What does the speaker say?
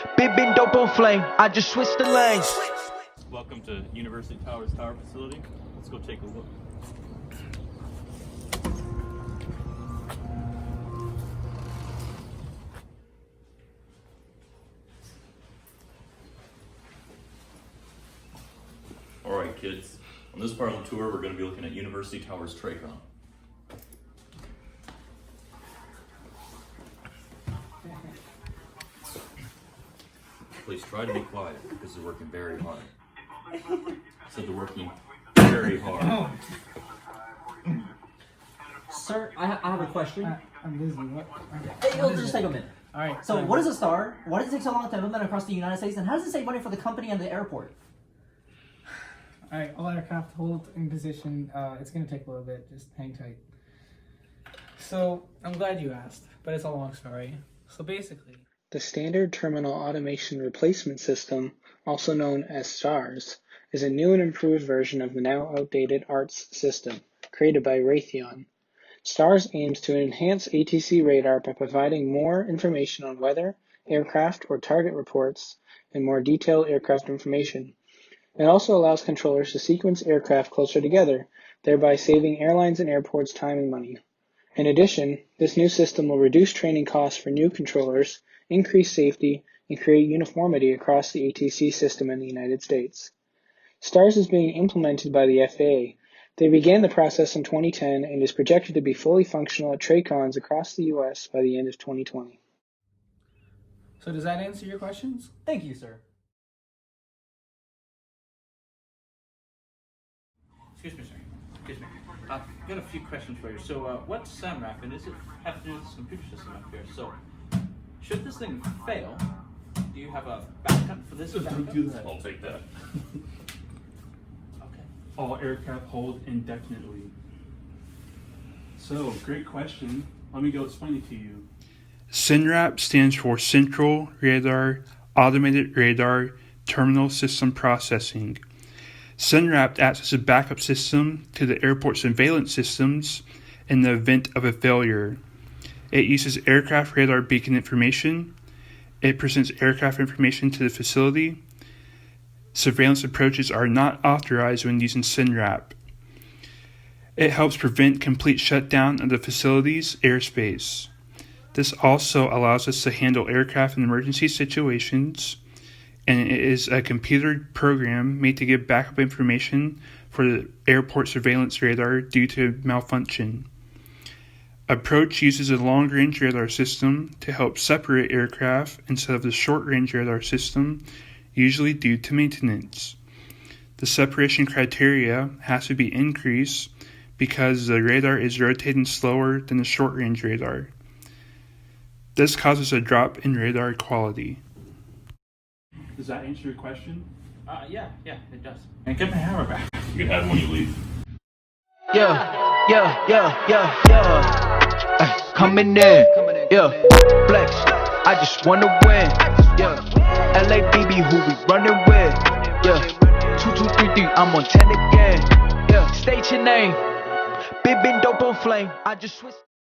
HDBeenDope on flame. I just switched the lanes. Welcome to University Towers Tower Facility. Let's go take a look. Alright kids, on this part of the tour we're going to be looking at University Towers Tracon. Please try to be quiet because they're working very hard. So they're working very hard. Sir, I have a question. I'm busy. What? It'll just take a minute. All right. So, what is a star? Why does it take so long to implement across the United States? And how does it save money for the company and the airport? All right. All aircraft hold in position. It's gonna take a little bit. Just hang tight. So I'm glad you asked, but it's a long story. So basically, the Standard Terminal Automation Replacement System, also known as STARS, is a new and improved version of the now outdated ARTS system created by Raytheon. STARS aims to enhance ATC radar by providing more information on weather, aircraft, or target reports, and more detailed aircraft information. It also allows controllers to sequence aircraft closer together, thereby saving airlines and airports time and money. In addition, this new system will reduce training costs for new controllers, increase safety, and create uniformity across the ATC system in the United States. STARS is being implemented by the FAA. They began the process in 2010 and is projected to be fully functional at Tracons across the U.S. by the end of 2020. So does that answer your questions? Thank you, sir. Excuse me, sir. Excuse me. I've got a few questions for you. So, what's SAMRAP and does it have to do with this computer system up here? So, should this thing fail, do you have a backup for this? Don't do that. I'll take that. Okay. All aircraft hold indefinitely. So, great question. Let me go explain it to you. CNRAP stands for Central Radar Automated Radar Terminal System Processing. CNRAP acts as a backup system to the airport surveillance systems in the event of a failure. It uses aircraft radar beacon information. It presents aircraft information to the facility. Surveillance approaches are not authorized when using CNRAP. It helps prevent complete shutdown of the facility's airspace. This also allows us to handle aircraft in emergency situations, and it is a computer program made to give backup information for the airport surveillance radar due to malfunction. Approach uses a long-range radar system to help separate aircraft instead of the short-range radar system, usually due to maintenance. The separation criteria has to be increased because the radar is rotating slower than the short-range radar. This causes a drop in radar quality. Does that answer your question? Yeah, it does. And get my hammer back. You can have it when you leave. Yeah. Coming in. Yeah. Flex. I just wanna win. Yeah. LABB, who we running with? Yeah. 2233, I'm on 10 again. Yeah. State your name. HDBeenDope on flame. I just switched.